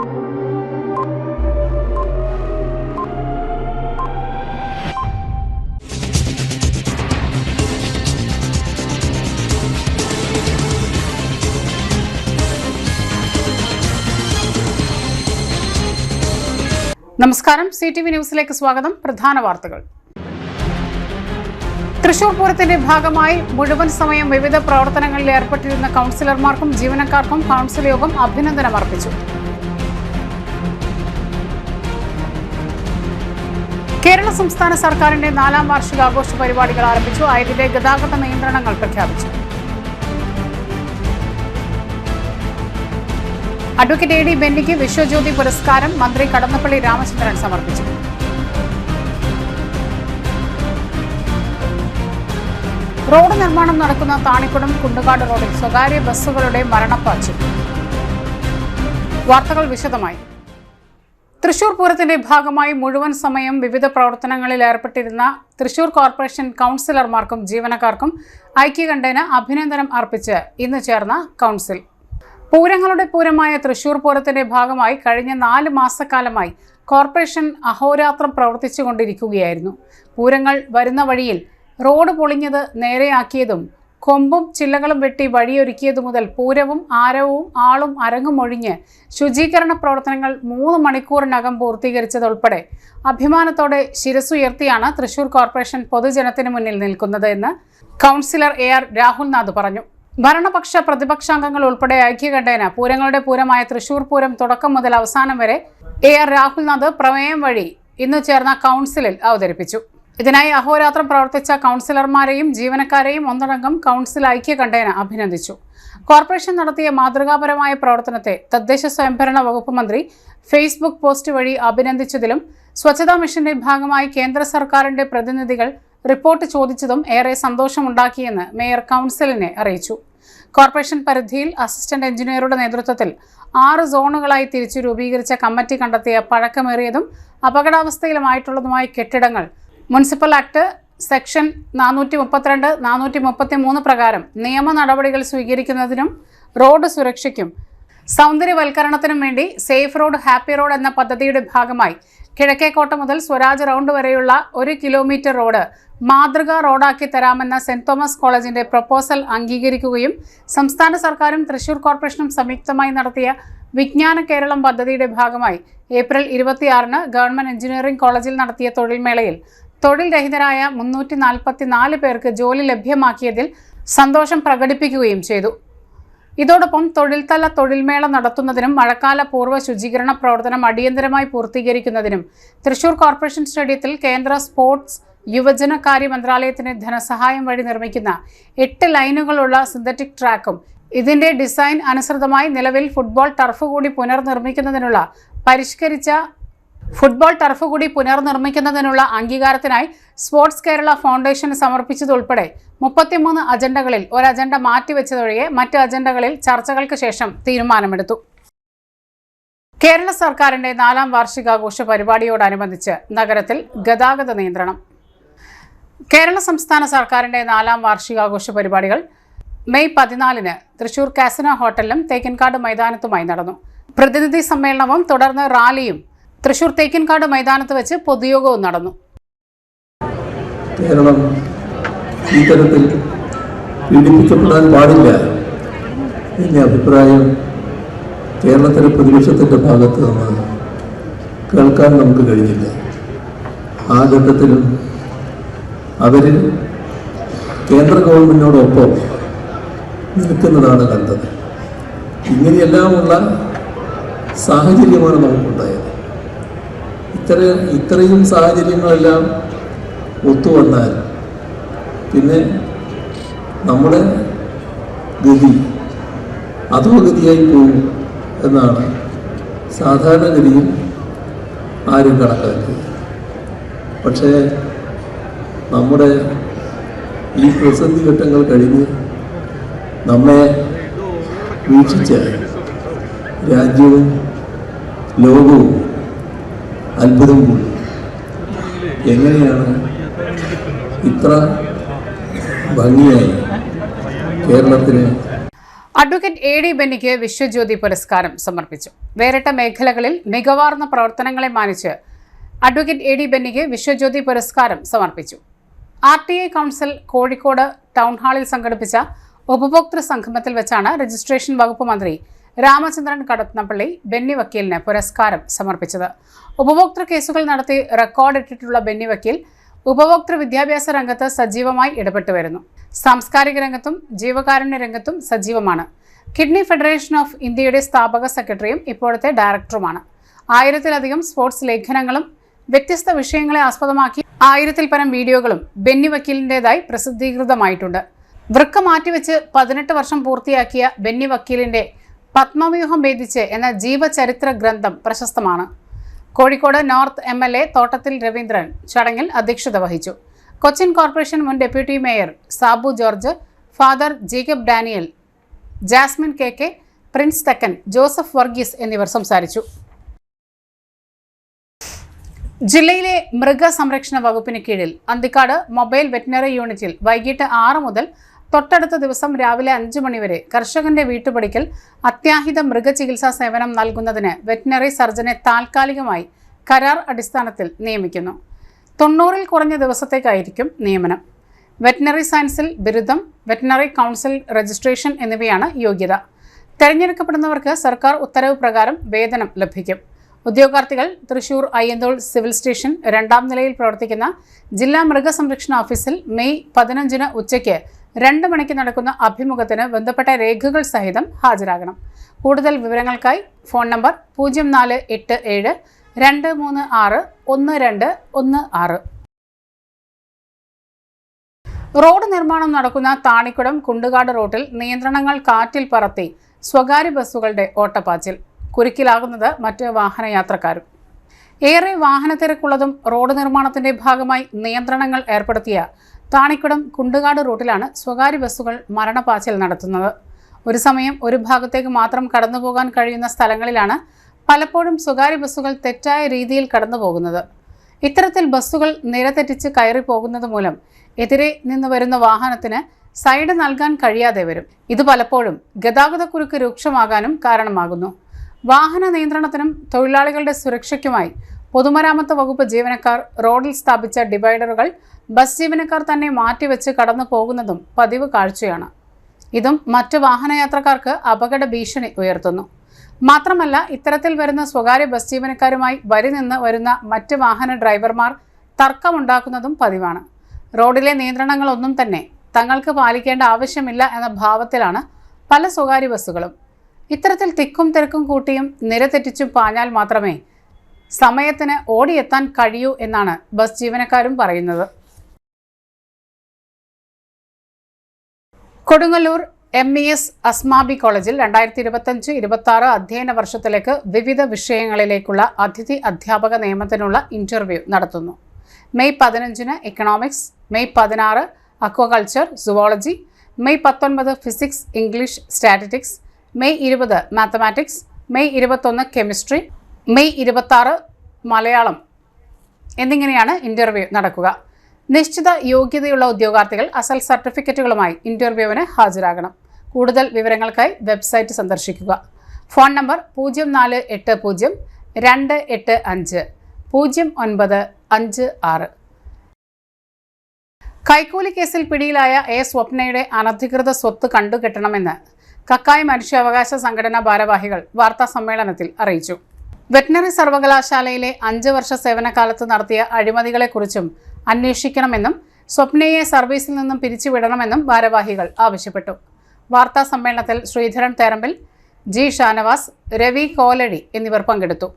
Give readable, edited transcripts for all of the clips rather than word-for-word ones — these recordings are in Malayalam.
നമസ്കാരം, CTV ന്യൂസിലേക്ക് സ്വാഗതം. പ്രധാന വാർത്തകൾ. തൃശൂർ പൂരത്തിന്റെ ഭാഗമായി മുഴുവൻ സമയം വിവിധ പ്രവർത്തനങ്ങളിൽ ഏർപ്പെട്ടിരുന്ന കൗൺസിലർമാർക്കും ജീവനക്കാർക്കും കൗൺസിൽ യോഗം അഭിനന്ദനം അർപ്പിച്ചു. കേരള സംസ്ഥാന സർക്കാരിന്റെ 4ാം വാർഷികാഘോഷ പരിപാടികൾ ആരംഭിച്ചു. അതിന്റെ ഗതാഗത നിയന്ത്രണങ്ങൾ പ്രഖ്യാപിച്ചു. അഡ്വക്കേറ്റ് AD ബെന്നിക്ക് വിശ്വജ്യോതി പുരസ്കാരം മന്ത്രി കടന്നപ്പള്ളി രാമചന്ദ്രൻ സമർപ്പിച്ചു. റോഡ് നിർമ്മാണം നടക്കുന്ന താണിക്കുടം കുണ്ടുകാട് റോഡിൽ സ്വകാര്യ ബസ്സുകളുടെ മരണപ്പാച്ചിൽ. വാർത്തകൾ വിശദമായി. തൃശൂർ പൂരത്തിന്റെ ഭാഗമായി മുഴുവൻ സമയം വിവിധ പ്രവർത്തനങ്ങളിൽ ഏർപ്പെട്ടിരുന്ന തൃശൂർ കോർപ്പറേഷൻ കൗൺസിലർമാർക്കും ജീവനക്കാർക്കും ഐക്യകണ്ഠേന അഭിനന്ദനം അർപ്പിച്ച് ഇന്ന് ചേർന്ന കൗൺസിൽ. പൂരങ്ങളുടെ പൂരമായ തൃശൂർ പൂരത്തിന്റെ ഭാഗമായി കഴിഞ്ഞ 4 മാസക്കാലമായി കോർപ്പറേഷൻ അഹോരാത്രം പ്രവർത്തിച്ചുകൊണ്ടിരിക്കുകയായിരുന്നു. പൂരങ്ങൾ വരുന്ന വഴിയിൽ റോഡ് പൊളിഞ്ഞത് നേരെയാക്കിയതും കൊമ്പും ചില്ലകളും വെട്ടി വഴിയൊരുക്കിയതു മുതൽ പൂരവും ആരവവും ആളും അരങ്ങും ഒഴിഞ്ഞ് ശുചീകരണ പ്രവർത്തനങ്ങൾ 3 മണിക്കൂറിനകം പൂർത്തീകരിച്ചതുൾപ്പെടെ അഭിമാനത്തോടെ ശിരസുയർത്തിയാണ് തൃശൂർ കോർപ്പറേഷൻ പൊതുജനത്തിന് മുന്നിൽ നിൽക്കുന്നത് എന്ന് കൗൺസിലർ AR രാഹുൽനാഥ് പറഞ്ഞു. ഭരണപക്ഷ പ്രതിപക്ഷാംഗങ്ങൾ ഉൾപ്പെടെ ഐക്യകണ്ഠേന പൂരങ്ങളുടെ പൂരമായ തൃശൂർ പൂരം തുടക്കം മുതൽ അവസാനം വരെ AR രാഹുൽനാഥ് പ്രമേയം വഴി ഇന്ന് ചേർന്ന കൗൺസിലിൽ അവതരിപ്പിച്ചു. ഇതിനായി അഹോരാത്രം പ്രവർത്തിച്ച കൗൺസിലർമാരെയും ജീവനക്കാരെയും ഒന്നടങ്കം കൗൺസിൽ ഐക്യകണ്ഠേന അഭിനന്ദിച്ചു. കോർപ്പറേഷൻ നടത്തിയ മാതൃകാപരമായ പ്രവർത്തനത്തെ തദ്ദേശ സ്വയംഭരണ വകുപ്പ് മന്ത്രി ഫേസ്ബുക്ക് പോസ്റ്റ് വഴി അഭിനന്ദിച്ചതിലും സ്വച്ഛതാ മിഷന്റെ ഭാഗമായി കേന്ദ്ര സർക്കാരിന്റെ പ്രതിനിധികൾ റിപ്പോർട്ട് ചോദിച്ചതും ഏറെ സന്തോഷമുണ്ടാക്കിയെന്ന് മേയർ കൗൺസിലിനെ അറിയിച്ചു. കോർപ്പറേഷൻ പരിധിയിൽ അസിസ്റ്റന്റ് എഞ്ചിനീയറുടെ നേതൃത്വത്തിൽ 6 സോണുകളായി തിരിച്ചു രൂപീകരിച്ച കമ്മിറ്റി കണ്ടെത്തിയ പഴക്കമേറിയതും അപകടാവസ്ഥയിലുമായിട്ടുള്ളതുമായ കെട്ടിടങ്ങൾ മുനിസിപ്പൽ ആക്ട് സെക്ഷൻ 432, 433 പ്രകാരം നിയമ നടപടികൾ സ്വീകരിക്കുന്നതിനും റോഡ് സുരക്ഷയ്ക്കും സൗന്ദര്യവൽക്കരണത്തിനും വേണ്ടി സേഫ് റോഡ് ഹാപ്പി റോഡ് എന്ന പദ്ധതിയുടെ ഭാഗമായി കിഴക്കേക്കോട്ട മുതൽ സ്വരാജ് റൗണ്ട് വരെയുള്ള 1 കിലോമീറ്റർ റോഡ് മാതൃകാ റോഡാക്കി തരാമെന്ന സെന്റ് തോമസ് കോളേജിന്റെ പ്രപ്പോസൽ അംഗീകരിക്കുകയും സംസ്ഥാന സർക്കാരും തൃശൂർ കോർപ്പറേഷനും സംയുക്തമായി നടത്തിയ വിജ്ഞാന കേരളം പദ്ധതിയുടെ ഭാഗമായി ഏപ്രിൽ 26-ന് ഗവൺമെന്റ് എഞ്ചിനീയറിംഗ് കോളേജിൽ നടത്തിയ തൊഴിൽമേളയിൽ തൊഴിൽ രഹിതരായ 344 പേർക്ക് ജോലി ലഭ്യമാക്കിയതിൽ സന്തോഷം പ്രകടിപ്പിക്കുകയും ചെയ്തു. ഇതോടൊപ്പം തൊഴിൽതല തൊഴിൽമേള നടത്തുന്നതിനും മഴക്കാല പൂർവ്വ ശുചീകരണ പ്രവർത്തനം അടിയന്തരമായി പൂർത്തീകരിക്കുന്നതിനും തൃശൂർ കോർപ്പറേഷൻ സ്റ്റേഡിയത്തിൽ കേന്ദ്ര സ്പോർട്സ് യുവജനകാര്യ മന്ത്രാലയത്തിന് ധനസഹായം വഴി നിർമ്മിക്കുന്ന 8 ലൈനുകളുള്ള സിന്തറ്റിക് ട്രാക്കും ഇതിന്റെ ഡിസൈൻ അനുസൃതമായി നിലവിൽ ഫുട്ബോൾ ടർഫ് കൂടി പുനർനിർമ്മിക്കുന്നതിനുള്ള അംഗീകാരത്തിനായി സ്പോർട്സ് കേരള ഫൗണ്ടേഷന് സമർപ്പിച്ചതുൾപ്പെടെ 33 അജണ്ടകളിൽ ഒരു അജണ്ട മാറ്റിവെച്ചതൊഴികെ മറ്റ് അജണ്ടകളിൽ ചർച്ചകൾക്ക് ശേഷം തീരുമാനമെടുത്തു. കേരള സർക്കാരിന്റെ 4ാം വാർഷികാഘോഷ പരിപാടിയോടനുബന്ധിച്ച് നഗരത്തിൽ ഗതാഗത നിയന്ത്രണം. കേരള സംസ്ഥാന സർക്കാരിന്റെ 4ാം വാർഷികാഘോഷ പരിപാടികൾ മെയ് 14-ന് തൃശൂർ കാസിനോ ഹോട്ടലിലും തേക്കിൻകാട് മൈതാനത്തുമായി നടന്നു. പ്രതിനിധി സമ്മേളനവും തുടർന്ന് റാലിയും തൃശൂർ തേക്കിൻകാട് മൈതാനത്ത് വെച്ച് പൊതുയോഗവും നടന്നു. കേരളം ഇത്തരത്തിൽ പീഡിപ്പിക്കപ്പെടാൻ പാടില്ല എന്ന അഭിപ്രായം കേരളത്തിലെ പ്രതിപക്ഷത്തിൻ്റെ ഭാഗത്ത് നിന്ന് കേൾക്കാൻ നമുക്ക് കഴിഞ്ഞില്ല. ആ ഘട്ടത്തിലും അവർ കേന്ദ്ര ഗവൺമെൻറ്റിനോടൊപ്പം നിൽക്കുന്നതാണ് കണ്ടത്. ഇങ്ങനെയെല്ലാമുള്ള സാഹചര്യമാണ് നമുക്കുണ്ടായത്. ഇത്രയും സാഹചര്യങ്ങളെല്ലാം ഒത്തുവന്നാൽ പിന്നെ നമ്മുടെ ഗതി അധോഗതിയായി പോകും എന്നാണ് സാധാരണഗതിയിൽ ആരും കണക്കാക്കിയത്. പക്ഷേ നമ്മുടെ ഈ പ്രതിസന്ധി ഘട്ടങ്ങൾ കഴിഞ്ഞ് നമ്മെ വീക്ഷിച്ച രാജ്യവും ലോകവും അത്ഭുതം കൂടി. എങ്ങനെയാണ് ഇത്ര ഭംഗിയായി കേരളത്തിന് അഡ്വക്കേറ്റ് എ ഡി ബെന്നിക്ക് വിശ്വജ്യോതി പുരസ്കാരം സമർപ്പിച്ചു. വേറിട്ട മേഖലകളിൽ മികവാർന്ന പ്രവർത്തനങ്ങളെ മാനിച്ച് അഡ്വക്കേറ്റ് എ ഡി ബെന്നിക്ക് വിശ്വജ്യോതി പുരസ്കാരം സമർപ്പിച്ചു. RTI കൗൺസിൽ കോഴിക്കോട് ടൗൺ ഹാളിൽ സംഘടിപ്പിച്ച ഉപഭോക്തൃ സംഗമത്തിൽ വെച്ചാണ് രജിസ്ട്രേഷൻ വകുപ്പ് മന്ത്രി രാമചന്ദ്രൻ കടന്നപ്പള്ളി ബെന്നി വക്കീലിന് പുരസ്കാരം സമർപ്പിച്ചത്. ഉപഭോക്തൃ കേസുകൾ നടത്തി റെക്കോർഡിട്ടിട്ടുള്ള ബെന്നി വക്കീൽ ഉപഭോക്തൃ വിദ്യാഭ്യാസ രംഗത്ത് സജീവമായി ഇടപെട്ടു വരുന്നു. സാംസ്കാരിക രംഗത്തും ജീവകാരുണ്യ രംഗത്തും സജീവമാണ്. കിഡ്നി ഫെഡറേഷൻ ഓഫ് ഇന്ത്യയുടെ സ്ഥാപക സെക്രട്ടറിയും ഇപ്പോഴത്തെ ഡയറക്ടറുമാണ്. 1000-ലധികം സ്പോർട്സ് ലേഖനങ്ങളും വ്യത്യസ്ത വിഷയങ്ങളെ ആസ്പദമാക്കി 1000-ൽ പരം വീഡിയോകളും ബെന്നി വക്കീലിൻ്റെതായി പ്രസിദ്ധീകൃതമായിട്ടുണ്ട്. വൃക്ക മാറ്റിവെച്ച് 18 വർഷം പൂർത്തിയാക്കിയ ബെന്നി വക്കീലിന്റെ പത്മവ്യൂഹം ഭേദിച്ച് എന്ന ജീവചരിത്ര ഗ്രന്ഥം പ്രശസ്തമാണ്. കോഴിക്കോട് നോർത്ത് MLA തോട്ടത്തിൽ രവീന്ദ്രൻ ചടങ്ങിൽ അധ്യക്ഷത വഹിച്ചു. കൊച്ചിൻ കോർപ്പറേഷൻ മുൻ deputy mayor Sabu George, father Jacob Daniel, Jasmine KK, Prince Thekkan, Joseph Varghese എന്നിവർ സംസാരിച്ചു. ജില്ലയിലെ മൃഗസംരക്ഷണ വകുപ്പിന് കീഴിൽ അന്തിക്കാട് മൊബൈൽ വെറ്റിനറി യൂണിറ്റിൽ വൈകിട്ട് 6 മുതൽ തൊട്ടടുത്ത ദിവസം രാവിലെ 5 മണി വരെ കർഷകന്റെ വീട്ടുപടിക്കൽ അത്യാഹിത മൃഗചികിത്സാ സേവനം നൽകുന്നതിന് വെറ്റിനറി സർജനെ താൽക്കാലികമായി കരാർ അടിസ്ഥാനത്തിൽ നിയമിക്കുന്നു. 90-ൽ കുറഞ്ഞ ദിവസത്തേക്കായിരിക്കും നിയമനം. വെറ്റിനറി സയൻസിൽ ബിരുദം, വെറ്റിനറി കൗൺസിൽ രജിസ്ട്രേഷൻ എന്നിവയാണ് യോഗ്യത. തെരഞ്ഞെടുക്കപ്പെടുന്നവർക്ക് സർക്കാർ ഉത്തരവ് പ്രകാരം വേതനം ലഭിക്കും. ഉദ്യോഗാർത്ഥികൾ തൃശൂർ അയ്യന്തോൾ സിവിൽ സ്റ്റേഷൻ 2ാം നിലയിൽ പ്രവർത്തിക്കുന്ന ജില്ലാ മൃഗസംരക്ഷണ ഓഫീസിൽ മെയ് 15-ന് ഉച്ചയ്ക്ക് 2 മണിക്ക് നടക്കുന്ന അഭിമുഖത്തിന് ബന്ധപ്പെട്ട രേഖകൾ സഹിതം ഹാജരാകണം. കൂടുതൽ വിവരങ്ങൾക്കായി ഫോൺ നമ്പർ 0487 236 1216. റോഡ് നിർമ്മാണം നടക്കുന്ന താണിക്കുടം കുണ്ടുകാട് റോഡിൽ നിയന്ത്രണങ്ങൾ കാറ്റിൽ പറത്തി സ്വകാര്യ ബസ്സുകളുടെ ഓട്ടപ്പാച്ചിൽ. കുരുക്കിലാകുന്നത് മറ്റ് വാഹനയാത്രക്കാരും. ഏറെ വാഹനത്തിരക്കുള്ളതും റോഡ് നിർമ്മാണത്തിന്റെ ഭാഗമായി നിയന്ത്രണങ്ങൾ ഏർപ്പെടുത്തിയ താണിക്കുടം കുണ്ടുകാട് റൂട്ടിലാണ് സ്വകാര്യ ബസ്സുകൾ മരണപ്പാച്ചിൽ നടത്തുന്നത്. ഒരു സമയം ഒരു ഭാഗത്തേക്ക് മാത്രം കടന്നുപോകാൻ കഴിയുന്ന സ്ഥലങ്ങളിലാണ് പലപ്പോഴും സ്വകാര്യ ബസ്സുകൾ തെറ്റായ രീതിയിൽ കടന്നുപോകുന്നത്. ഇത്തരത്തിൽ ബസ്സുകൾ നിരതെറ്റിച്ച് കയറി പോകുന്നത് മൂലം എതിരെ നിന്ന് വരുന്ന വാഹനത്തിന് സൈഡ് നൽകാൻ കഴിയാതെ വരും. ഇത് പലപ്പോഴും ഗതാഗതക്കുരുക്ക് രൂക്ഷമാകാനും കാരണമാകുന്നു. വാഹന നിയന്ത്രണത്തിനും തൊഴിലാളികളുടെ സുരക്ഷയ്ക്കുമായി പൊതുമരാമത്ത് വകുപ്പ് ജീവനക്കാർ റോഡിൽ സ്ഥാപിച്ച ഡിവൈഡറുകൾ ബസ് ജീവനക്കാർ തന്നെ മാറ്റിവെച്ച് കടന്നു പോകുന്നതും പതിവ് കാഴ്ചയാണ്. ഇതും മറ്റ് വാഹനയാത്രക്കാർക്ക് അപകട ഭീഷണി ഉയർത്തുന്നു. മാത്രമല്ല, ഇത്തരത്തിൽ വരുന്ന സ്വകാര്യ ബസ് ജീവനക്കാരുമായി വരി നിന്ന് വരുന്ന മറ്റ് വാഹന ഡ്രൈവർമാർ തർക്കമുണ്ടാക്കുന്നതും പതിവാണ്. റോഡിലെ നിയന്ത്രണങ്ങളൊന്നും തന്നെ തങ്ങൾക്ക് പാലിക്കേണ്ട ആവശ്യമില്ല എന്ന ഭാവത്തിലാണ് പല സ്വകാര്യ ബസ്സുകളും. ഇത്തരത്തിൽ തിക്കും തിരക്കും കൂട്ടിയും നിരതെറ്റിച്ചും പാഞ്ഞാൽ മാത്രമേ സമയത്തിന് ഓടിയെത്താൻ കഴിയൂ എന്നാണ് ബസ് ജീവനക്കാരും പറയുന്നത്. കൊടുങ്ങല്ലൂർ MES അസ്മാബി കോളേജിൽ 2025-26 അധ്യയന വർഷത്തിലേക്ക് വിവിധ വിഷയങ്ങളിലേക്കുള്ള അതിഥി അധ്യാപക നിയമനത്തിനുള്ള ഇന്റർവ്യൂ നടത്തുന്നു. മെയ് 15-ന് economics, May 16 aquaculture zoology, May 19 physics English statistics, May 20 mathematics, May 21 chemistry, May 26 Malayalam എന്നിങ്ങനെയാണ് ഇന്റർവ്യൂ നടക്കുക. നിശ്ചിത യോഗ്യതയുള്ള ഉദ്യോഗാർത്ഥികൾ അസൽ സർട്ടിഫിക്കറ്റുകളുമായി ഇന്റർവ്യൂവിന് ഹാജരാകണം. കൂടുതൽ വിവരങ്ങൾക്കായി വെബ്സൈറ്റ് സന്ദർശിക്കുക. Phone number 0480 285 0956. കൈക്കൂലി കേസിൽ പിടിയിലായ സ്വപ്നയുടെ അനധികൃത സ്വത്ത് കണ്ടുകെട്ടണമെന്ന് കക്കായി മനുഷ്യാവകാശ സംഘടനാ ഭാരവാഹികൾ വാർത്താ സമ്മേളനത്തിൽ അറിയിച്ചു. വെറ്റിനറി സർവകലാശാലയിലെ 5 വർഷ സേവനകാലത്ത് നടത്തിയ അഴിമതികളെക്കുറിച്ചും അന്വേഷിക്കണമെന്നും സ്വപ്നയെ സർവീസിൽ നിന്നും പിരിച്ചുവിടണമെന്നും ഭാരവാഹികൾ ആവശ്യപ്പെട്ടു. വാർത്താ സമ്മേളനത്തിൽ ശ്രീധരൻ തേരമ്പിൽ, G ഷാനവാസ്, രവി കോലടി എന്നിവർ പങ്കെടുത്തു.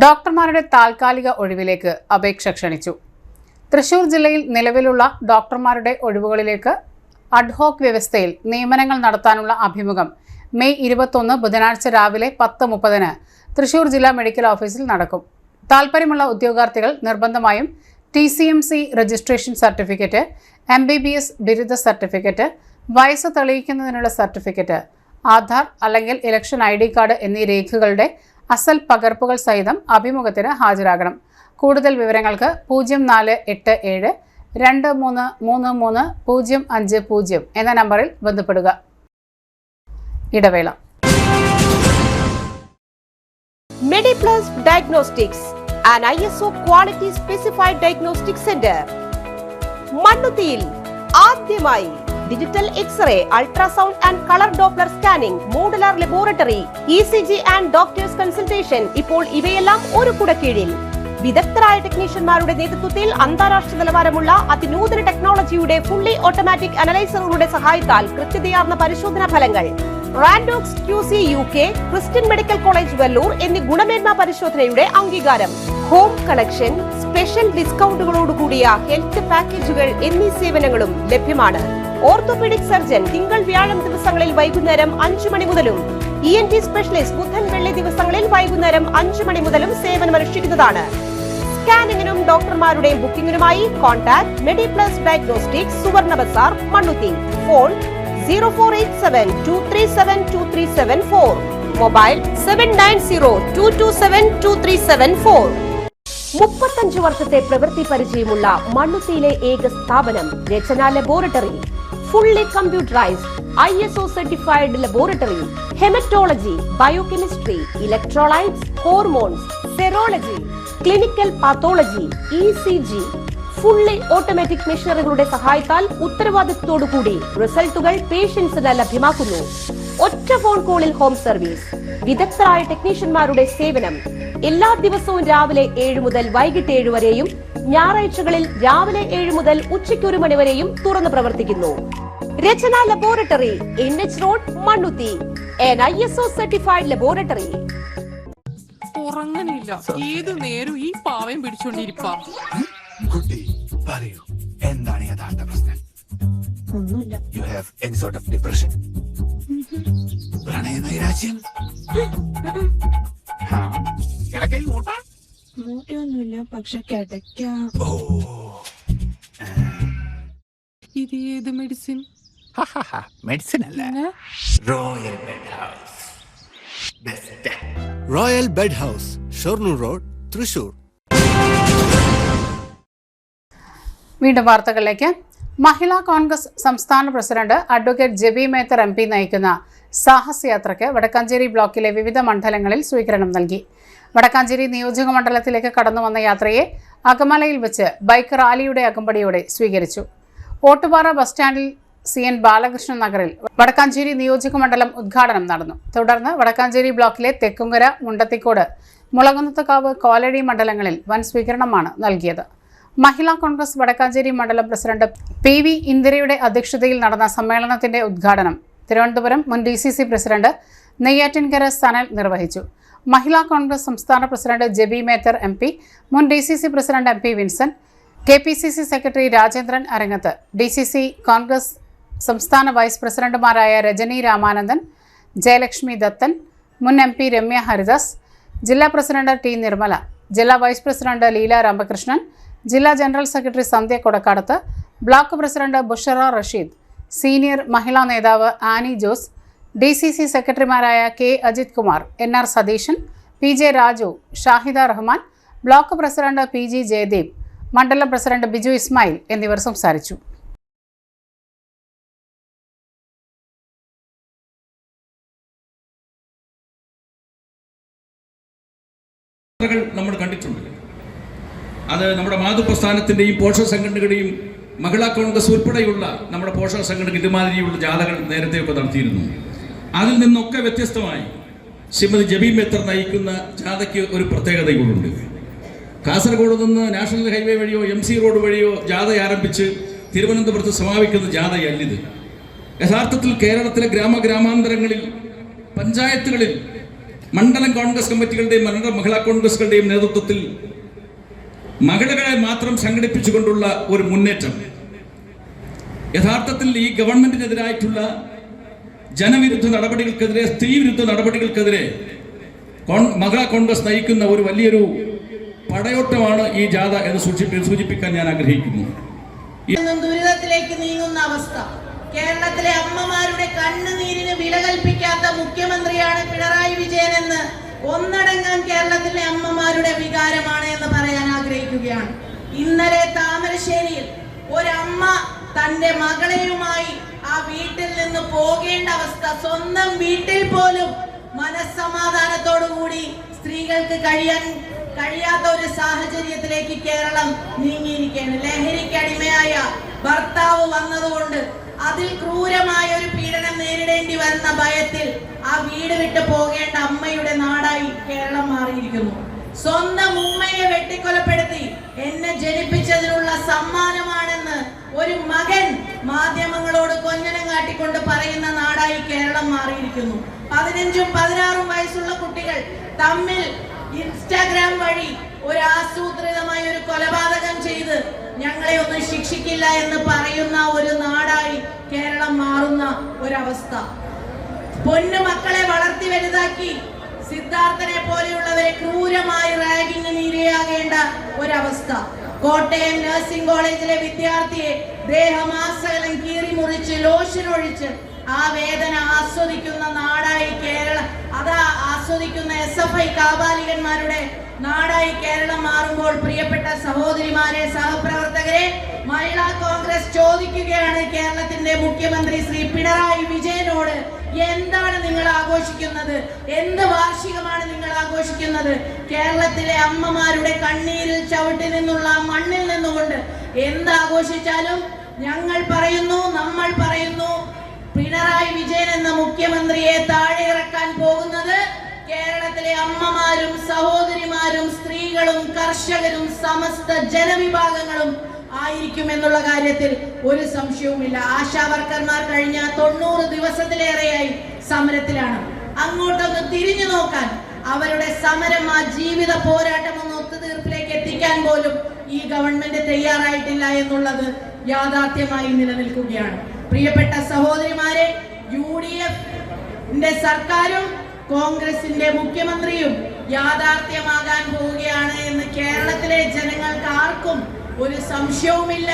ഡോക്ടർമാരുടെ താൽക്കാലിക ഒഴിവിലേക്ക് അപേക്ഷ ക്ഷണിച്ചു. തൃശൂർ ജില്ലയിൽ നിലവിലുള്ള ഡോക്ടർമാരുടെ ഒഴിവുകളിലേക്ക് അഡ്ഹോക് വ്യവസ്ഥയിൽ നിയമനങ്ങൾ നടത്താനുള്ള അഭിമുഖം മെയ് 21 ബുധനാഴ്ച രാവിലെ 10:30-ന് തൃശൂർ ജില്ലാ മെഡിക്കൽ ഓഫീസിൽ നടക്കും. താൽപ്പര്യമുള്ള ഉദ്യോഗാർത്ഥികൾ നിർബന്ധമായും TCMC രജിസ്ട്രേഷൻ സർട്ടിഫിക്കറ്റ്, MBBS ബിരുദ സർട്ടിഫിക്കറ്റ്, വയസ്സ് തെളിയിക്കുന്നതിനുള്ള സർട്ടിഫിക്കറ്റ്, ആധാർ അല്ലെങ്കിൽ ഇലക്ഷൻ ID കാർഡ് എന്നീ രേഖകളുടെ അസൽ പകർപ്പുകൾ സഹിതം അഭിമുഖത്തിന് ഹാജരാകണം. കൂടുതൽ വിവരങ്ങൾക്ക് 0487 2333 050 എന്ന നമ്പറിൽ ബന്ധപ്പെടുക. ഇടവേള. MediPlus Diagnostics, an ISO quality specified diagnostic center. മണ്ണുത്തിയിൽ ആദ്യമായി digital x ray, ultrasound and colour Doppler scanning, modular laboratory, ECG and doctors consultation. ഇപ്പോൾ ഇവയെല്ലാം ഒരു കുടക്കീഴിൽ. വിദഗ്ധരായ ടെക്നീഷ്യന്മാരുടെ നേതൃത്വത്തിൽ അന്താരാഷ്ട്ര നിലവാരമുള്ള അതിനൂതന ടെക്നോളജിയുടെ ഫുള്ളി ഓട്ടോമാറ്റിക് അനലൈസറുകളുടെ സഹായത്താൽ കൃത്യതയാർന്ന പരിശോധനാ ഫലങ്ങൾ. റാൻഡോക്സ് QC UK, Christian medical college Vellore എന്നീ ഗുണമേന്മ പരിശോധനയുടെ അംഗീകാരം. ഹോം കളക്ഷൻ, സ്പെഷ്യൽ ഡിസ്കൗണ്ടുകളോടുകൂടിയ ഹെൽത്ത് പാക്കേജുകൾ എന്നീ സേവനങ്ങളും ലഭ്യമാണ്. ഓർത്തോപീഡിക് സർജൻ തിങ്കൾ വ്യാഴം ദിവസങ്ങളിൽ വൈകുന്നേരം 5 മണി മുതലും ENT സ്പെഷ്യലിസ്റ്റ് ബുധൻ വെള്ളി ദിവസങ്ങളിൽ വൈകുന്നേരം 5 മണി മുതലും സേവനമനുഷ്ഠിക്കുന്നതാണ്. സ്കാനിങ്ങിനും ഡോക്ടർമാരുടെയും ബുക്കിംഗിനുമായി കോൺടാക്ട് MediPlus Diagnostics, സുവർണ ബസാർ, മണ്ണുത്തി. Phone 0487237237 mobile 7902272374. 35 വർഷത്തെ പ്രവൃത്തി പരിചയമുള്ള മണ്ണുത്തിയിലെ ഏക സ്ഥാപനം Rachana laboratory. Fully computerised ISO certified laboratory. Haematology, biochemistry, electrolytes, hormones, serology, clinical pathology, ECG. Fully automatic മെഷീനറികളുടെ സഹായത്താൽ ഉത്തരവാദിത്വത്തോടുകൂടി റിസൾട്ടുകൾ പേഷ്യൻസിന് ലഭ്യമാക്കുന്നു. ഒറ്റ ഫോൺ കോളിൽ ഹോം സർവീസ്. വിദഗ്ധരായ ടെക്നീഷ്യന്മാരുടെ സേവനം. എല്ലാ ദിവസവും രാവിലെ 7 മുതൽ വൈകിട്ട് 7 വരെയും ഞായറാഴ്ചകളിൽ രാവിലെ 7 മുതൽ ഉച്ചയ്ക്ക് 1 മണി വരെയും തുറന്നു പ്രവർത്തിക്കുന്നു. Rachana laboratory, NH road, Mannuthy. an ISO certified laboratory. ഉറങ്ങണില്ല, ഏത് നേരം ഈ പാവയും പിടിച്ചോണ്ടിരിപ്പാ. കുട്ടി പറയൂ, എന്താണ് യഥാർത്ഥ പ്രശ്നം? ഒന്നുമില്ല. You have any sort of depression? പ്രണയ നൈരാശ്യം? കിടക്കയിൽ മൂട്ടാ? മൂട്ടയൊന്നുമില്ല, പക്ഷെ കിടക്കാം. ഓ, ഇത് ഏത് മെഡിസിൻ? മെഡിസിൻ അല്ല, royal bed house. Best royal bed house, Shoranur road, Thrissur. വീണ്ടും വാർത്തകളിലേക്ക്. മഹിളാ കോൺഗ്രസ് സംസ്ഥാന president advocate Jebi Mather MP നയിക്കുന്ന സാഹസ് യാത്രയ്ക്ക് വടക്കാഞ്ചേരി ബ്ലോക്കിലെ വിവിധ മണ്ഡലങ്ങളിൽ സ്വീകരണം നൽകി. വടക്കാഞ്ചേരി നിയോജക മണ്ഡലത്തിലേക്ക് കടന്നുവന്ന യാത്രയെ അകമലയിൽ വെച്ച് ബൈക്ക് റാലിയുടെ അകമ്പടിയോടെ സ്വീകരിച്ചു. ഓട്ടുപാറ ബസ് സ്റ്റാൻഡിൽ CN ബാലകൃഷ്ണൻ നഗറിൽ വടക്കാഞ്ചേരി നിയോജക മണ്ഡലം ഉദ്ഘാടനം നടന്നു. തുടർന്ന് വടക്കാഞ്ചേരി ബ്ലോക്കിലെ തെക്കുംകര, മുണ്ടത്തിക്കോട്, മുളകുന്നത്തുകാവ്, കോലടി മണ്ഡലങ്ങളിൽ വൻ സ്വീകരണമാണ് നൽകിയത്. മഹിളാ കോൺഗ്രസ് വടക്കാഞ്ചേരി മണ്ഡലം പ്രസിഡന്റ് PV ഇന്ദിരയുടെ അധ്യക്ഷതയിൽ നടന്ന സമ്മേളനത്തിന്റെ ഉദ്ഘാടനം തിരുവനന്തപുരം മുൻ DCC പ്രസിഡന്റ് നെയ്യാറ്റിൻകര സനൽ നിർവഹിച്ചു. മഹിളാ കോൺഗ്രസ് സംസ്ഥാന പ്രസിഡന്റ് ജെബി മേത്തർ MP, മുൻ DCC president MP Vincent, KPCC secretary Rajendran Arangath, DCC Congress സംസ്ഥാന വൈസ് പ്രസിഡന്റുമാരായ രജനി രാമാനന്ദൻ, ജയലക്ഷ്മി ദത്തൻ, മുൻ MP രമ്യ ഹരിദാസ്, ജില്ലാ പ്രസിഡന്റ് T നിർമ്മല, ജില്ലാ വൈസ് പ്രസിഡന്റ് ലീല രാമകൃഷ്ണൻ, ജില്ലാ general secretary Sandhya Kodakkadath, block president Bushara Rasheed, senior Mahila നേതാവ് ആനി ജോസ്, DCC സെക്രട്ടറിമാരായ K Ajith Kumar, NR Satheesan, PJ Raju, Shahida Rahman, block president PG Jayadeep, മണ്ഡലം പ്രസിഡന്റ് ബിജു ഇസ്മായിൽ എന്നിവർ സംസാരിച്ചു. നമ്മൾ കണ്ടിട്ടുണ്ട്. അത് നമ്മുടെ മാതൃപ്രസ്ഥാനത്തിൻ്റെയും പോഷക സംഘടനകളുടെയും മഹിളാ കോൺഗ്രസ് ഉൾപ്പെടെയുള്ള നമ്മുടെ പോഷക സംഘടനകൾ ഇതുമാതിരിയുള്ള ജാഥകൾ നേരത്തെയൊക്കെ നടത്തിയിരുന്നു. അതിൽ നിന്നൊക്കെ വ്യത്യസ്തമായി ശ്രീമതി ജെബി മേത്തർ നയിക്കുന്ന ജാഥയ്ക്ക് ഒരു പ്രത്യേകതകളുണ്ട്. കാസർഗോഡ് നിന്ന് നാഷണൽ ഹൈവേ വഴിയോ MC റോഡ് വഴിയോ ജാഥ ആരംഭിച്ച് തിരുവനന്തപുരത്ത് സമാപിക്കുന്ന ജാഥയല്ലിത്. യഥാർത്ഥത്തിൽ കേരളത്തിലെ ഗ്രാമാന്തരങ്ങളിൽ, പഞ്ചായത്തുകളിൽ മണ്ഡലം കോൺഗ്രസ് കമ്മിറ്റികളുടെയും മഹിളാ കോൺഗ്രസുകളുടെയും നേതൃത്വത്തിൽ മഹിളകളെ മാത്രം സംഘടിപ്പിച്ചുകൊണ്ടുള്ള ഒരു മുന്നേറ്റം. യഥാർത്ഥത്തിൽ ഈ ഗവൺമെന്റിനെതിരായിട്ടുള്ള ജനവിരുദ്ധ നടപടികൾക്കെതിരെ, സ്ത്രീവിരുദ്ധ നടപടികൾക്കെതിരെ മഹിളാ കോൺഗ്രസ് നയിക്കുന്ന ഒരു വലിയൊരു പടയോട്ടമാണ് ഈ ജാഥ എന്ന് സൂചിപ്പിക്കാൻ ഞാൻ ആഗ്രഹിക്കുന്നു. ദുരിതത്തിലേക്ക് നീങ്ങുന്ന അവസ്ഥ, കേരളത്തിലെ അമ്മമാരുടെ കണ്ണുനീരിന് വില കൽപ്പിക്കാത്ത മുഖ്യമന്ത്രിയാണ് പിണറായി വിജയൻ എന്ന് ഒന്നടങ്കം കേരളത്തിലെ അമ്മമാരുടെ വികാരമാണ് എന്ന് പറയാൻ ആഗ്രഹിക്കുകയാണ്. ഇന്നലെ താമരശ്ശേരിയിൽ ഒരമ്മ തന്റെ മകളെയുമായി ആ വീട്ടിൽ നിന്ന് പോകേണ്ട അവസ്ഥ, സ്വന്തം വീട്ടിൽ പോലും മനസ്സമാധാനത്തോടു കൂടി സ്ത്രീകൾക്ക് കഴിയാത്ത ഒരു സാഹചര്യത്തിലേക്ക് കേരളം നീങ്ങിയിരിക്കുകയാണ്. ലഹരിക്ക് അടിമയായ ഭർത്താവ് വന്നതുകൊണ്ട് അതിൽ ക്രൂരമായ ഒരു പീഡനം നേരിടേണ്ടി വരുന്ന ഭയത്തിൽ ആ വീട് വിട്ട് പോകേണ്ട അമ്മയുടെ നാടായി കേരളം മാറിയിരിക്കുന്നു. സ്വന്തം ഉമ്മയെ വെട്ടിക്കൊലപ്പെടുത്തി എന്നെ ജനിപ്പിച്ചതിനുള്ള സമ്മാനമാണെന്ന് ഒരു മകൻ മാധ്യമങ്ങളോട് കൊഞ്ഞനം കാട്ടിക്കൊണ്ട് പറയുന്ന നാടായി കേരളം മാറിയിരിക്കുന്നു. 15ഉം 16ഉം വയസ്സുള്ള കുട്ടികൾ തമ്മിൽ ഇൻസ്റ്റാഗ്രാം വഴി ഒരു ആസൂത്രിതമായ ഒരു കൊലപാതകം ചെയ്ത് ഞങ്ങളെ ഒന്നും ശിക്ഷിക്കില്ല എന്ന് പറയുന്ന ഒരു നാടായി കേരളം മാറുന്ന ഒരവസ്ഥ. പൊന്നു മക്കളെ വളർത്തി വലുതാക്കി സിദ്ധാർത്ഥനെ പോലെയുള്ളവരെ ക്രൂരമായി റാഗിങ്ങിന് ഇരയാകേണ്ട ഒരവസ്ഥ. കോട്ടയം നഴ്സിംഗ് കോളേജിലെ വിദ്യാർത്ഥിയെ ദേഹമാസകലം കീറി മുറിച്ച് ലോഷൻ ഒഴിച്ച് ആ വേദന ആസ്വദിക്കുന്ന നാടായി കേരളം, അത് ആസ്വദിക്കുന്ന SFI കാബാലികന്മാരുടെ നാടായി കേരളം മാറുമ്പോൾ പ്രിയപ്പെട്ട സഹോദരിമാരെ, സഹപ്രവർത്തകരെ, മഹിളാ കോൺഗ്രസ് ചോദിക്കുകയാണ് കേരളത്തിന്റെ മുഖ്യമന്ത്രി ശ്രീ പിണറായി വിജയനോട്, എന്താണ് നിങ്ങൾ ആഘോഷിക്കുന്നത്? എന്ത് വാർഷികമാണ് നിങ്ങൾ ആഘോഷിക്കുന്നത്? കേരളത്തിലെ അമ്മമാരുടെ കണ്ണീരിൽ ചവിട്ടി നിന്നുള്ള മണ്ണിൽ നിന്നുകൊണ്ട് എന്താഘോഷിച്ചാലും ഞങ്ങൾ പറയുന്നു, നമ്മൾ പറയുന്നു, പിണറായി വിജയൻ എന്ന മുഖ്യമന്ത്രിയെ താഴെ ഇറക്കാൻ പോകുന്നത് കേരളത്തിലെ അമ്മമാരും സഹോദരിമാരും സ്ത്രീകളും കർഷകരും സമസ്ത ജനവിഭാഗങ്ങളും ആയിരിക്കും എന്നുള്ള കാര്യത്തിൽ ഒരു സംശയവുമില്ല. ആശാവർക്കർമാർ കഴിഞ്ഞ 90 ദിവസത്തിലേറെയായി സമരത്തിലാണ്. അങ്ങോട്ടൊന്ന് തിരിഞ്ഞു നോക്കാൻ, അവരുടെ സമരം, ആ ജീവിത പോരാട്ടം ഒന്ന് ഒത്തുതീർപ്പിലേക്ക് എത്തിക്കാൻ പോലും ഈ ഗവൺമെന്റ് തയ്യാറായിട്ടില്ല എന്നുള്ളത് യാഥാർത്ഥ്യമായി നിലനിൽക്കുകയാണ്. പ്രിയപ്പെട്ട സഹോദരിമാരെ, UDF സർക്കാരും കോൺഗ്രസിന്റെ മുഖ്യമന്ത്രിയും യാഥാർത്ഥ്യമാകാൻ പോവുകയാണ് എന്ന് കേരളത്തിലെ ജനങ്ങൾക്ക് ആർക്കും ഒരു സംശയവുമില്ല.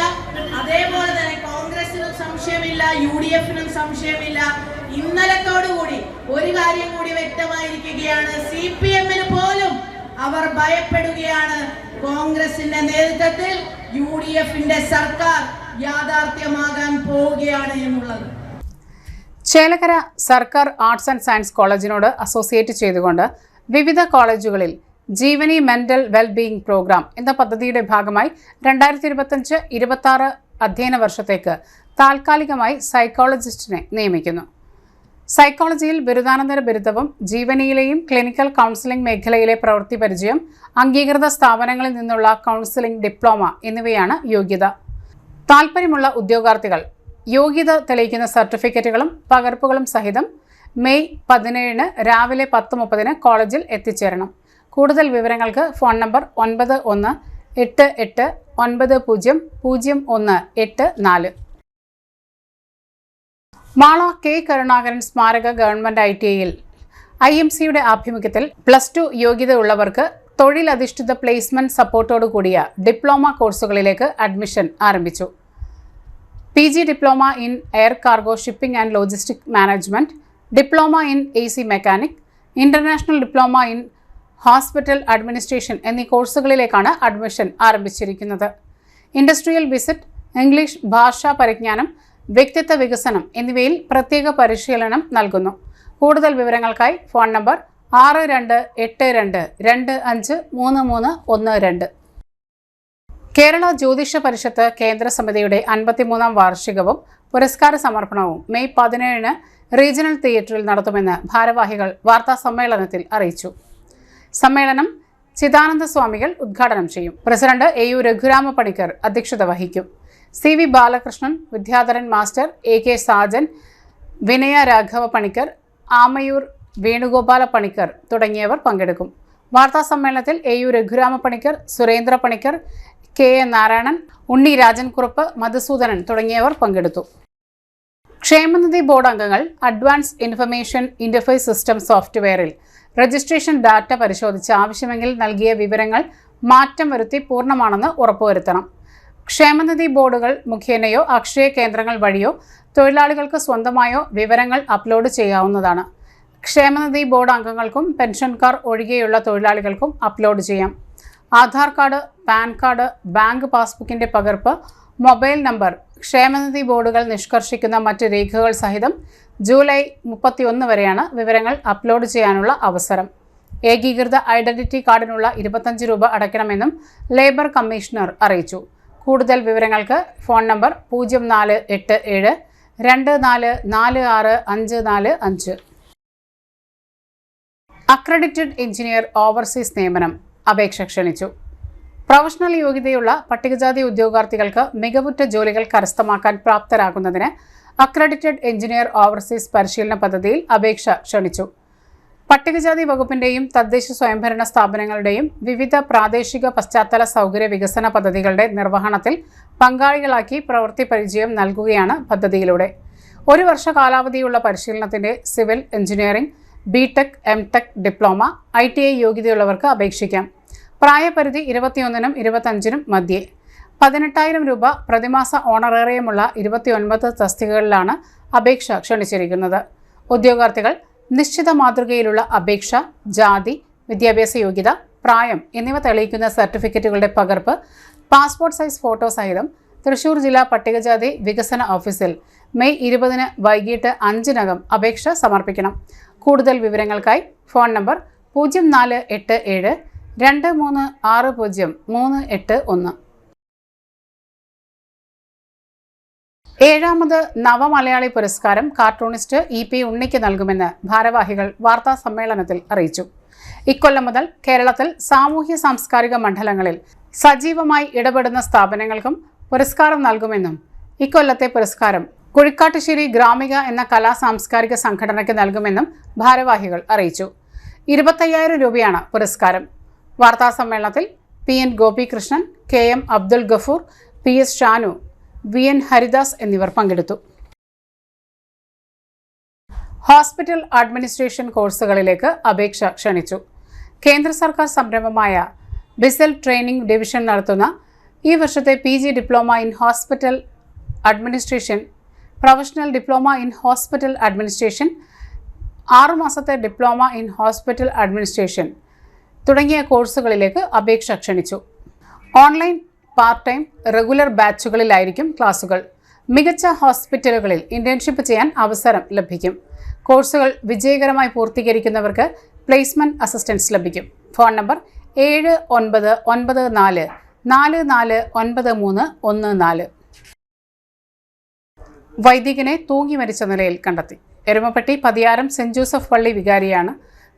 അതേപോലെ തന്നെ കോൺഗ്രസിനും സംശയമില്ല, UDF-നും സംശയമില്ല. ഇന്നലത്തോടുകൂടി ഒരു കാര്യം കൂടി വ്യക്തമായിരിക്കുകയാണ്, CPM-ന് പോലും അവർ ഭയപ്പെടുകയാണ്. കോൺഗ്രസിന്റെ നേതൃത്വത്തിൽ UDF-ന്റെ സർക്കാർ യാഥാർത്ഥ്യമാകാൻ പോവുകയാണ് എന്നുള്ളത്. ചേലക്കര സർക്കാർ ആർട്സ് ആൻഡ് സയൻസ് കോളേജിനോട് അസോസിയേറ്റ് ചെയ്തുകൊണ്ട് വിവിധ കോളേജുകളിൽ ജീവനി മെന്റൽ വെൽബീയിങ് പ്രോഗ്രാം എന്ന പദ്ധതിയുടെ ഭാഗമായി 2025-26 അധ്യയന വർഷത്തേക്ക് താൽക്കാലികമായി സൈക്കോളജിസ്റ്റിനെ നിയമിക്കുന്നു. സൈക്കോളജിയിൽ ബിരുദാനന്തര ബിരുദവും ജീവനിയിലെയും ക്ലിനിക്കൽ കൗൺസിലിംഗ് മേഖലയിലെ പ്രവൃത്തി പരിചയം, അംഗീകൃത സ്ഥാപനങ്ങളിൽ നിന്നുള്ള കൗൺസിലിംഗ് ഡിപ്ലോമ എന്നിവയാണ് യോഗ്യത. താൽപ്പര്യമുള്ള ഉദ്യോഗാർത്ഥികൾ യോഗ്യത തെളിയിക്കുന്ന സർട്ടിഫിക്കറ്റുകളും പകർപ്പുകളും സഹിതം മെയ് 17 രാവിലെ 10:30 കോളേജിൽ എത്തിച്ചേരണം. കൂടുതൽ വിവരങ്ങൾക്ക് phone number 9188900184. Mala K Karunakaran സ്മാരക ഗവൺമെന്റ് ITIയിൽ IMC-യുടെ ആഭിമുഖ്യത്തിൽ +2 യോഗ്യത ഉള്ളവർക്ക് തൊഴിലധിഷ്ഠിത പ്ലേസ്മെന്റ് സപ്പോർട്ടോടു കൂടിയ ഡിപ്ലോമ കോഴ്സുകളിലേക്ക് അഡ്മിഷൻ ആരംഭിച്ചു. PG diploma in air cargo shipping and logistic management, diploma in AC mechanic, international diploma in hospital administration എന്നീ കോഴ്സുകളിലേക്കാണ് അഡ്മിഷൻ ആരംഭിച്ചിരിക്കുന്നത്. ഇൻഡസ്ട്രിയൽ വിസിറ്റ്, ഇംഗ്ലീഷ് ഭാഷാ പരിജ്ഞാനം, വ്യക്തിത്വ വികസനം എന്നിവയിൽ പ്രത്യേക പരിശീലനം നൽകുന്നു. കൂടുതൽ വിവരങ്ങൾക്കായി ഫോൺ നമ്പർ 6282253312. കേരള ജ്യോതിഷ പരിഷത്ത് കേന്ദ്ര സമിതിയുടെ 53-ാം വാർഷികവും പുരസ്കാര സമർപ്പണവും മെയ് 17 റീജിയണൽ തിയേറ്ററിൽ നടത്തുമെന്ന് ഭാരവാഹികൾ വാർത്താ സമ്മേളനത്തിൽ അറിയിച്ചു. സമ്മേളനം ചിദാനന്ദ സ്വാമികൾ ഉദ്ഘാടനം ചെയ്യും. പ്രസിഡന്റ് AU രഘുരാമ പണിക്കർ അധ്യക്ഷത വഹിക്കും. CV Balakrishnan, Vidyadharan master, AK Sajan, വിനയ രാഘവ പണിക്കർ, ആമയൂർ വേണുഗോപാല പണിക്കർ തുടങ്ങിയവർ പങ്കെടുക്കും. വാർത്താ സമ്മേളനത്തിൽ AU രഘുരാമ പണിക്കർ, സുരേന്ദ്ര പണിക്കർ, KA നാരായണൻ, ഉണ്ണി രാജൻകുറുപ്പ്, മധുസൂദനൻ തുടങ്ങിയവർ പങ്കെടുത്തു. ക്ഷേമനിധി ബോർഡ് അംഗങ്ങൾ അഡ്വാൻസ് ഇൻഫർമേഷൻ ഇന്റർഫേസ് സിസ്റ്റം സോഫ്റ്റ്വെയറിൽ രജിസ്ട്രേഷൻ ഡാറ്റ പരിശോധിച്ച് ആവശ്യമെങ്കിൽ നൽകിയ വിവരങ്ങൾ മാറ്റം വരുത്തി പൂർണ്ണമാണെന്ന് ഉറപ്പുവരുത്തണം. ക്ഷേമനിധി ബോർഡുകൾ മുഖേനയോ അക്ഷയ കേന്ദ്രങ്ങൾ വഴിയോ തൊഴിലാളികൾക്ക് സ്വന്തമായോ വിവരങ്ങൾ അപ്ലോഡ് ചെയ്യാവുന്നതാണ്. ക്ഷേമനിധി ബോർഡ് അംഗങ്ങൾക്കും പെൻഷൻകാർ ഒഴികെയുള്ള തൊഴിലാളികൾക്കും അപ്ലോഡ് ചെയ്യാം. Aadhaar card, PAN card, bank പാസ്ബുക്കിന്റെ പകർപ്പ്, മൊബൈൽ നമ്പർ, ക്ഷേമനിധി ബോർഡുകൾ നിഷ്കർഷിക്കുന്ന മറ്റ് രേഖകൾ സഹിതം ജൂലൈ 31 വരെയാണ് വിവരങ്ങൾ അപ്ലോഡ് ചെയ്യാനുള്ള അവസരം. ഏകീകൃത ഐഡന്റിറ്റി കാർഡിനുള്ള 25 രൂപ അടയ്ക്കണമെന്നും ലേബർ കമ്മീഷണർ അറിയിച്ചു. കൂടുതൽ വിവരങ്ങൾക്ക് phone number 0487 2446 545. Accredited engineer overseas നിയമനം അപേക്ഷ ക്ഷണിച്ചു. പ്രൊഫഷണൽ യോഗ്യതയുള്ള പട്ടികജാതി ഉദ്യോഗാർത്ഥികൾക്ക് മികവുറ്റ ജോലികൾ കരസ്ഥമാക്കാൻ പ്രാപ്തരാകുന്നതിന് അക്രഡിറ്റഡ് എഞ്ചിനീയർ ഓവർസീസ് പരിശീലന പദ്ധതിയിൽ അപേക്ഷ ക്ഷണിച്ചു. പട്ടികജാതി വകുപ്പിന്റെയും തദ്ദേശ സ്വയംഭരണ സ്ഥാപനങ്ങളുടെയും വിവിധ പ്രാദേശിക പശ്ചാത്തല സൗകര്യ വികസന പദ്ധതികളുടെ നിർവഹണത്തിൽ പങ്കാളികളാക്കി പ്രവൃത്തി പരിചയം നൽകുകയാണ് പദ്ധതിയിലൂടെ. 1 വർഷ കാലാവധിയുള്ള പരിശീലനത്തിന്റെ civil engineering, B Tech, M Tech, diploma, ITI യോഗ്യതയുള്ളവർക്ക് അപേക്ഷിക്കാം. പ്രായപരിധി 21നും 25നും മധ്യേ. 18,000 രൂപ പ്രതിമാസ ഓണറേറിയമുള്ള 29 തസ്തികകളിലാണ് അപേക്ഷ ക്ഷണിച്ചിരിക്കുന്നത്. ഉദ്യോഗാർത്ഥികൾ നിശ്ചിത മാതൃകയിലുള്ള അപേക്ഷ, ജാതി, വിദ്യാഭ്യാസ യോഗ്യത, പ്രായം എന്നിവ തെളിയിക്കുന്ന സർട്ടിഫിക്കറ്റുകളുടെ പകർപ്പ് പാസ്പോർട്ട് സൈസ് ഫോട്ടോ സഹിതം തൃശൂർ ജില്ലാ പട്ടികജാതി വികസന ഓഫീസിൽ മെയ് 20 വൈകിട്ട് 5-നകം അപേക്ഷ സമർപ്പിക്കണം. കൂടുതൽ വിവരങ്ങൾക്കായി ഫോൺ നമ്പർ 0487 2360 381. 7ാമത് നവമലയാളി പുരസ്കാരം കാർട്ടൂണിസ്റ്റ് EP ഉണ്ണിക്ക് നൽകുമെന്ന് ഭാരവാഹികൾ വാർത്താ സമ്മേളനത്തിൽ അറിയിച്ചു. ഇക്കൊല്ലം മുതൽ കേരളത്തിൽ സാമൂഹ്യ സാംസ്കാരിക മണ്ഡലങ്ങളിൽ സജീവമായി ഇടപെടുന്ന സ്ഥാപനങ്ങൾക്കും പുരസ്കാരം നൽകുമെന്നും ഇക്കൊല്ലത്തെ പുരസ്കാരം കുഴിക്കാട്ടുശ്ശേരി ഗ്രാമിക എന്ന കലാ സാംസ്കാരിക സംഘടനയ്ക്ക് നൽകുമെന്നും ഭാരവാഹികൾ അറിയിച്ചു. 25,000 രൂപയാണ് പുരസ്കാരം. വാർത്താ സമ്മേളനത്തിൽ PN Gopikrishnan, KM Abdul Gafoor, PS Shanu, VN Haridas എന്നിവർ പങ്കെടുത്തു. ഹോസ്പിറ്റൽ അഡ്മിനിസ്ട്രേഷൻ കോഴ്സുകളിലേക്ക് അപേക്ഷ ക്ഷണിച്ചു. കേന്ദ്ര സർക്കാർ സംരംഭമായ ബിസെൽ ട്രെയിനിംഗ് ഡിവിഷൻ നടത്തുന്ന ഈ വർഷത്തെ PG diploma in hospital administration, professional diploma in hospital administration, 6 മാസത്തെ ഡിപ്ലോമ ഇൻ ഹോസ്പിറ്റൽ അഡ്മിനിസ്ട്രേഷൻ തുടങ്ങിയ കോഴ്സുകളിലേക്ക് അപേക്ഷ ക്ഷണിച്ചു. ഓൺലൈൻ, പാർട്ട് ടൈം, റെഗുലർ ബാച്ചുകളിലായിരിക്കും ക്ലാസുകൾ. മികച്ച ഹോസ്പിറ്റലുകളിൽ ഇന്റേൺഷിപ്പ് ചെയ്യാൻ അവസരം ലഭിക്കും. കോഴ്സുകൾ വിജയകരമായി പൂർത്തീകരിക്കുന്നവർക്ക് പ്ലേസ്മെന്റ് അസിസ്റ്റൻസ് ലഭിക്കും. Phone number 7994 449314. വൈദികനെ തൂങ്ങി മരിച്ച നിലയിൽ കണ്ടെത്തി. എരുമപ്പെട്ടി പതിയാരം സെന്റ് ജോസഫ് പള്ളി വികാരിയാണ്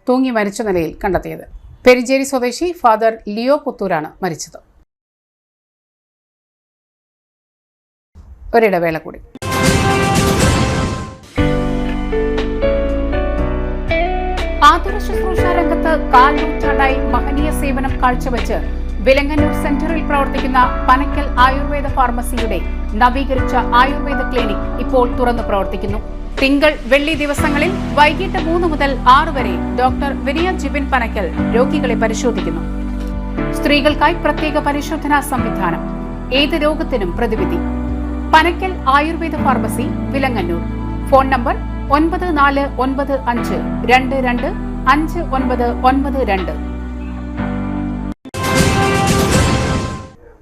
തൂങ്ങി മരിച്ച നിലയിൽ കണ്ടെത്തിയത്. പെരിഞ്ചേരി സ്വദേശി ഫാദർ ലിയോ പുത്തൂരാണ് മരിച്ചത്. ഒരിടവേള കൂടി. ആതുര ശുശ്രൂഷ രംഗത്ത് 4 നൂറ്റാണ്ടായി മഹനീയ സേവനം കാഴ്ചവെച്ച് വിലങ്ങന്നൂർ സെന്ററിൽ പ്രവർത്തിക്കുന്ന പനക്കൽ ആയുർവേദ ഫാർമസിയുടെ നവീകരിച്ച ആയുർവേദ ക്ലിനിക് ഇപ്പോൾ തുറന്നു പ്രവർത്തിക്കുന്നു. തിങ്കൾ, വെള്ളി ദിവസങ്ങളിൽ വൈകിട്ട് 3 മുതൽ 6 വരെ ഡോക്ടർ വിനയ ജിബിൻ പനക്കൽ രോഗികളെ പരിശോധിക്കുന്നു. സ്ത്രീകൾക്കായി പ്രത്യേക പരിശോധനാ സംവിധാനം. ഏത് രോഗത്തിനും പ്രതിവിധി. Panakkal Ayurveda pharmacy, Vilangannur. Phone number 9495225992.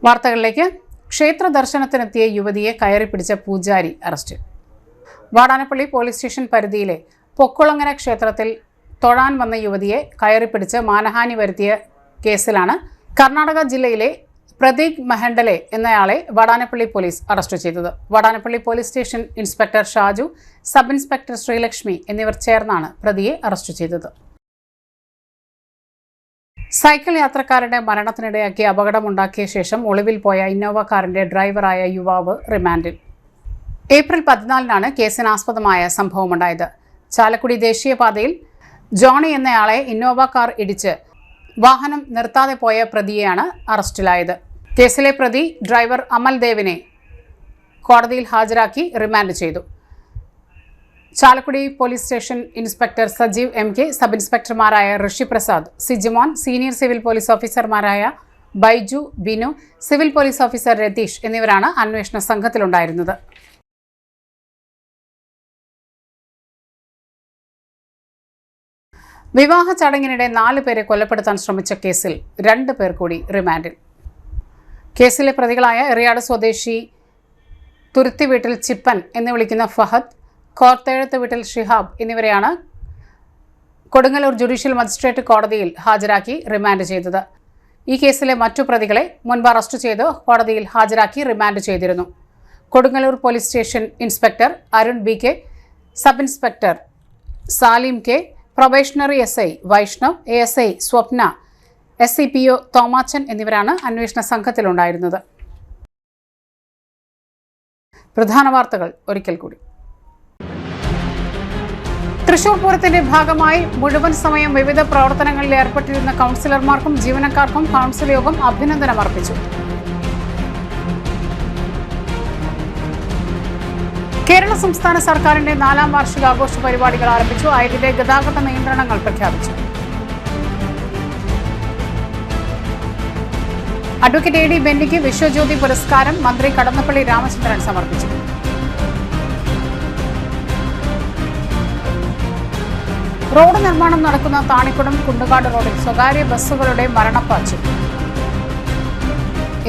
വാർത്തകളിലേക്ക്. ക്ഷേത്ര ദർശനത്തിനെത്തിയ യുവതിയെ കയറിപ്പിടിച്ച പൂജാരി അറസ്റ്റ്. വാടാനപ്പള്ളി പോലീസ് സ്റ്റേഷൻ പരിധിയിലെ പൊക്കുളങ്ങര ക്ഷേത്രത്തിൽ തൊഴാൻ വന്ന യുവതിയെ കയറിപ്പിടിച്ച് മാനഹാനി വരുത്തിയ കേസിലാണ് കർണാടക ജില്ലയിലെ പ്രതീക് മെഹണ്ടലെ എന്നയാളെ വാടാനപ്പള്ളി പോലീസ് അറസ്റ്റ് ചെയ്തത്. Vadanappally police station inspector Shaju, sub inspector Sreelakshmi എന്നിവർ ചേർന്നാണ് പ്രതിയെ അറസ്റ്റ് ചെയ്തത്. സൈക്കിൾ യാത്രക്കാരന്റെ മരണത്തിനിടയാക്കി അപകടമുണ്ടാക്കിയ ശേഷം ഒളിവിൽ പോയ ഇന്നോവ കാറിന്റെ ഡ്രൈവറായ യുവാവ് റിമാൻഡിൽ. ഏപ്രിൽ 14 കേസിനാസ്പദമായ സംഭവമുണ്ടായത്. ചാലക്കുടി ദേശീയപാതയിൽ ജോണി എന്നയാളെ ഇന്നോവ കാർ ഇടിച്ച് വാഹനം നിർത്താതെ പോയ പ്രതിയെയാണ് അറസ്റ്റിലായത്. കേസിലെ പ്രതി ഡ്രൈവർ അമൽ ദേവിനെ കോടതിയിൽ ഹാജരാക്കി റിമാൻഡ് ചെയ്തു. Chalakudy police station inspector Sajeev MK, sub ഇൻസ്പെക്ടർമാരായ Rishi Prasad, Sijimon, senior civil police ഓഫീസർമാരായ Baiju, Binu, civil police officer Ratheesh എന്നിവരാണ് അന്വേഷണ സംഘത്തിലുണ്ടായിരുന്നത്. വിവാഹ ചടങ്ങിനിടെ 4 പേരെ കൊലപ്പെടുത്താൻ ശ്രമിച്ച കേസിൽ 2 പേർ കൂടി റിമാൻഡിൽ. കേസിലെ പ്രതികളായ എറിയാട് സ്വദേശി തുരുത്തി വീട്ടിൽ ചിപ്പൻ എന്ന് വിളിക്കുന്ന ഫഹദ്, കോർത്തേഴത്ത് വീട്ടിൽ ഷിഹാബ് എന്നിവരെയാണ് കൊടുങ്ങല്ലൂർ ജുഡീഷ്യൽ മജിസ്ട്രേറ്റ് കോടതിയിൽ ഹാജരാക്കി റിമാൻഡ് ചെയ്തത്. ഈ കേസിലെ മറ്റു പ്രതികളെ മുൻപ് അറസ്റ്റ് ചെയ്ത് കോടതിയിൽ ഹാജരാക്കി റിമാൻഡ് ചെയ്തിരുന്നു. Kodungallur police station inspector Arun B K, sub inspector Salim K, probationary SI Vaishnav, ASI Swapna, SCPO Thomachan എന്നിവരാണ് അന്വേഷണ സംഘത്തിലുണ്ടായിരുന്നത്. പ്രധാന വാർത്തകൾ ഒരിക്കൽ കൂടി. തൃശൂർ പൂരത്തിന്റെ ഭാഗമായി മുഴുവൻ സമയം വിവിധ പ്രവർത്തനങ്ങളിൽ ഏർപ്പെട്ടിരുന്ന കൗൺസിലർമാർക്കും ജീവനക്കാർക്കും കൗൺസിൽ യോഗം അഭിനന്ദനം അർപ്പിച്ചു. കേരള സംസ്ഥാന സർക്കാരിന്റെ 4ാം വാർഷികാഘോഷ പരിപാടികൾ ആരംഭിച്ചു. അയലിലെ ഗതാഗത നിയന്ത്രണങ്ങൾ പ്രഖ്യാപിച്ചു. അഡ്വക്കേറ്റ് AD ബെന്നിക്ക് വിശ്വജ്യോതി പുരസ്കാരം മന്ത്രി കടന്നപ്പള്ളി രാമചന്ദ്രൻ സമർപ്പിച്ചു. റോഡ് നിർമ്മാണം നടക്കുന്ന താണിക്കുടം കുണ്ടുകാട് റോഡിൽ സ്വകാര്യ ബസ്സുകളുടെ മരണപ്പാച്ചിൽ.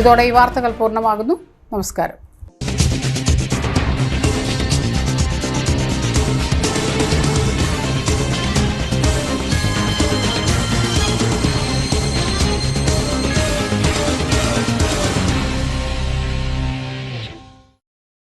ഇതോടെ ഈ വാർത്തകൾ പൂർണ്ണമാകുന്നു. നമസ്കാരം.